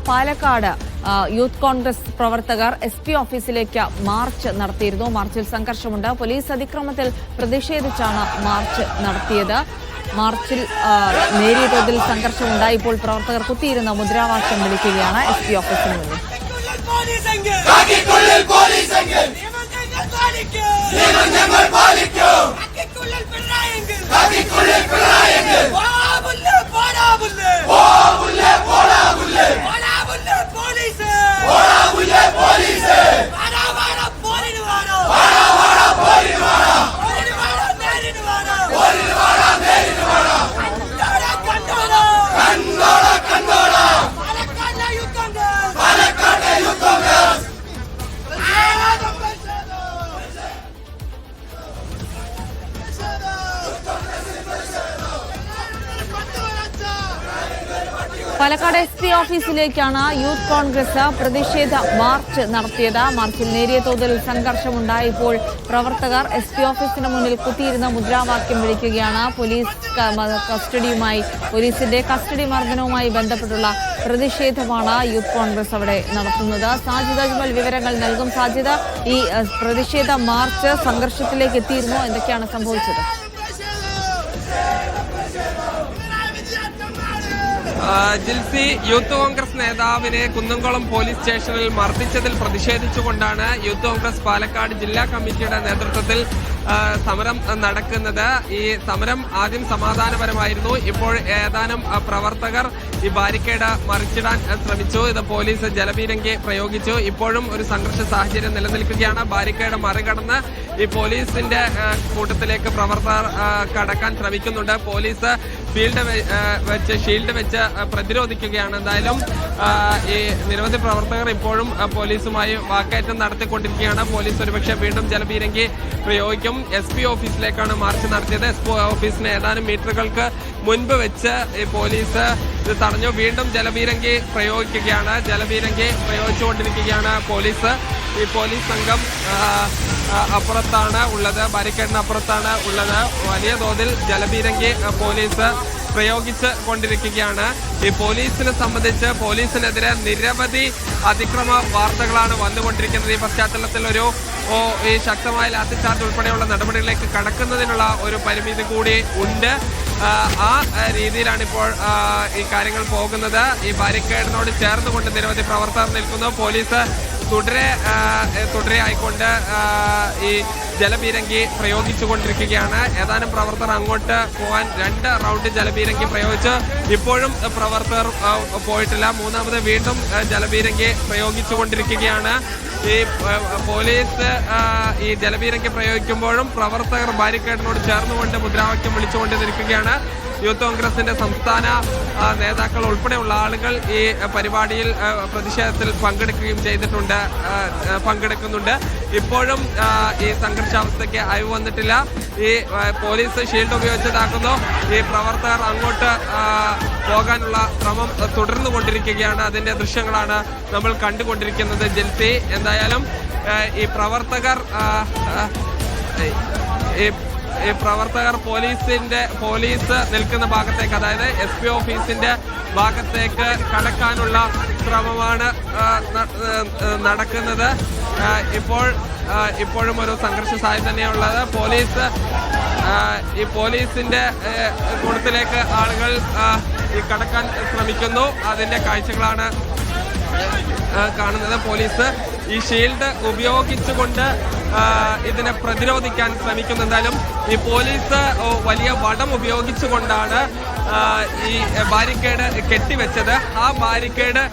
Palakkad youth Congress പ്രവർത്തകർ SP ഓഫീസിലേക്ക് March നടത്തിയിരുന്നു. മാർച്ചിൽ സംഘർഷമുണ്ട്. പോലീസ് അതിക്രമത്തിൽ പ്രതിഷേധിച്ചാണ് മാർച്ച് നടത്തിയത്. മാർച്ചിൽ നേരിയ തോതിൽ സംഘർഷമുണ്ടായി. ഇപ്പോൾ പ്രവർത്തകർ കുത്തിയിരുന്ന മുദ്രാവാക്യം വിളിക്കുകയാണ് SP ഓഫീസിന് മുന്നിൽ. പാലക്കാട് SP ഓഫീസിലേക്കാണ് യൂത്ത് കോൺഗ്രസ് പ്രതിഷേധ മാർച്ച് നടത്തിയത്. മാർച്ചിൽ നേരിയ തോതിൽ സംഘർഷമുണ്ടായപ്പോൾ പ്രവർത്തകർ SP ഓഫീസിന് മുന്നിൽ കുത്തിയിരുന്ന മുദ്രാവാക്യം വിളിക്കുകയാണ്. പോലീസിന്റെ കസ്റ്റഡി മർദ്ദനവുമായി ബന്ധപ്പെട്ടുള്ള പ്രതിഷേധമാണ് യൂത്ത് കോൺഗ്രസ് അവിടെ നടത്തുന്നത്. സാജിദ് അജ്മൽ വിവരങ്ങൾ നൽകും. സാജിദ്, ഈ പ്രതിഷേധ മാർച്ച് സംഘർഷത്തിലേക്ക് എത്തിയിരുന്നോ? എന്തൊക്കെയാണ് സംഭവിച്ചത്? ജിൽസി, യൂത്ത് കോൺഗ്രസ് നേതാവിനെ കുന്നംകുളം പോലീസ് സ്റ്റേഷനിൽ മർദ്ദിച്ചതിൽ പ്രതിഷേധിച്ചുകൊണ്ടാണ് യൂത്ത് കോൺഗ്രസ് പാലക്കാട് ജില്ലാ കമ്മിറ്റിയുടെ നേതൃത്വത്തിൽ സമരം നടക്കുന്നത്. ഈ സമരം ആദ്യം സമാധാനപരമായിരുന്നു. ഇപ്പോൾ ഏതാനും പ്രവർത്തകർ ഈ ബാരിക്കേഡ് മറിച്ചിടാൻ ശ്രമിച്ചു. ഇത് പോലീസ് ജലപീരങ്കി പ്രയോഗിച്ചു. ഇപ്പോഴും ഒരു സംഘർഷ സാഹചര്യം നിലനിൽക്കുകയാണ്. ബാരിക്കേഡ് മറികടന്ന് ഈ പോലീസിന്റെ കൂട്ടത്തിലേക്ക് പ്രവർത്തകർ കടക്കാൻ ശ്രമിക്കുന്നുണ്ട്. പോലീസ് ഷീൽഡ് വെച്ച് പ്രതിരോധിക്കുകയാണ്. എന്തായാലും ഈ നിരവധി പ്രവർത്തകർ ഇപ്പോഴും പോലീസുമായി വാക്കേറ്റം നടത്തിക്കൊണ്ടിരിക്കുകയാണ്. പോലീസ് ഒരുപക്ഷെ വീണ്ടും ജലപീരങ്കി പ്രയോഗിക്കും. SP ഓഫീസിലേക്കാണ് മാർച്ച് നടത്തിയത്. SP ഓഫീസിന് ഏതാനും മീറ്ററുകൾക്ക് മുൻപ് വെച്ച് ഈ പോലീസ് ഇത് തടഞ്ഞു. വീണ്ടും ജലപീരങ്കി പ്രയോഗിക്കുകയാണ്. ജലപീരങ്കി പ്രയോഗിച്ചുകൊണ്ടിരിക്കുകയാണ് പോലീസ്. ഈ പോലീസ് സംഘം അപ്പുറത്താണ് ഉള്ളത്, ബാരിക്കേഡിന് അപ്പുറത്താണ് ഉള്ളത്. വലിയ തോതിൽ ജലപീരങ്കി പോലീസ് പ്രയോഗിച്ച് കൊണ്ടിരിക്കുകയാണ്. ഈ പോലീസിനെ സംബന്ധിച്ച് പോലീസിനെതിരെ നിരവധി അതിക്രമ വാർത്തകളാണ് വന്നുകൊണ്ടിരിക്കുന്നത്. ഈ പശ്ചാത്തലത്തിൽ ഈ ശക്തമായ ലാത്തിച്ചാർജ് ഉൾപ്പെടെയുള്ള നടപടികളിലേക്ക് കടക്കുന്നതിനുള്ള ഒരു പരിമിതി കൂടി ഉണ്ട്. ആ രീതിയിലാണ് ഇപ്പോൾ ഈ കാര്യങ്ങൾ പോകുന്നത്. ഈ ബാരിക്കേഡിനോട് ചേർന്നുകൊണ്ട് നിരവധി പ്രവർത്തകർ നിൽക്കുന്നു. പോലീസ് തുടരെ ആയിക്കൊണ്ട് ഈ ജലപീരങ്കി പ്രയോഗിച്ചുകൊണ്ടിരിക്കുകയാണ്. ഏതാനും പ്രവർത്തകർ അങ്ങോട്ട് പോകാൻ 2 റൗണ്ട് ജലപീരങ്കി പ്രയോഗിച്ച് ഇപ്പോഴും പ്രവർത്തകർ പോയിട്ടില്ല. മൂന്നാമത് വീണ്ടും ജലപീരങ്കി പ്രയോഗിച്ചുകൊണ്ടിരിക്കുകയാണ്. ഈ പോലീസ് ഈ ജലപീരങ്കി പ്രയോഗിക്കുമ്പോഴും പ്രവർത്തകർ ബാരിക്കേഡിനോട് ചേർന്നുകൊണ്ട് മുദ്രാവാക്യം വിളിച്ചുകൊണ്ട് നിൽക്കുകയാണ്. യൂത്ത് കോൺഗ്രസിന്റെ സംസ്ഥാന നേതാക്കൾ ഉൾപ്പെടെയുള്ള ആളുകൾ ഈ പരിപാടിയിൽ പ്രതിഷേധത്തിൽ പങ്കെടുക്കുന്നുണ്ട്. ഇപ്പോഴും ഈ സംഘർഷാവസ്ഥയ്ക്ക് അയവ് വന്നിട്ടില്ല. ഈ പോലീസ് ഷീൽഡ് ഉപയോഗിച്ചതാക്കുന്നു. ഈ പ്രവർത്തകർ അങ്ങോട്ട് പോകാനുള്ള ശ്രമം തുടർന്നുകൊണ്ടിരിക്കുകയാണ്. അതിന്റെ ദൃശ്യങ്ങളാണ് നമ്മൾ കണ്ടുകൊണ്ടിരിക്കുന്നത്. ജിൽസി, എന്തായാലും ഈ പ്രവർത്തകർ പോലീസ് നിൽക്കുന്ന ഭാഗത്തേക്ക്, അതായത് SP ഓഫീസിന്റെ ഭാഗത്തേക്ക് കടക്കാനുള്ള ശ്രമമാണ് നടക്കുന്നത്. ഇപ്പോഴും ഒരു സംഘർഷ സാധ്യത തന്നെയുള്ളത്. പോലീസിന്റെ കൂട്ടത്തിലേക്ക് ആളുകൾ കടക്കാൻ ശ്രമിക്കുന്നു. അതിന്റെ കാഴ്ചകളാണ് കാണുന്നത്. പോലീസ് ഈ ഷീൽഡ് ഉപയോഗിച്ചുകൊണ്ട് ഇതിനെ പ്രതിരോധിക്കാൻ ശ്രമിക്കുന്നു. എന്തായാലും ഈ പോലീസ് വലിയ വടം ഉപയോഗിച്ചുകൊണ്ടാണ് ഈ ബാരിക്കേഡ് കെട്ടിവെച്ചത്. ആ ബാരിക്കേഡ്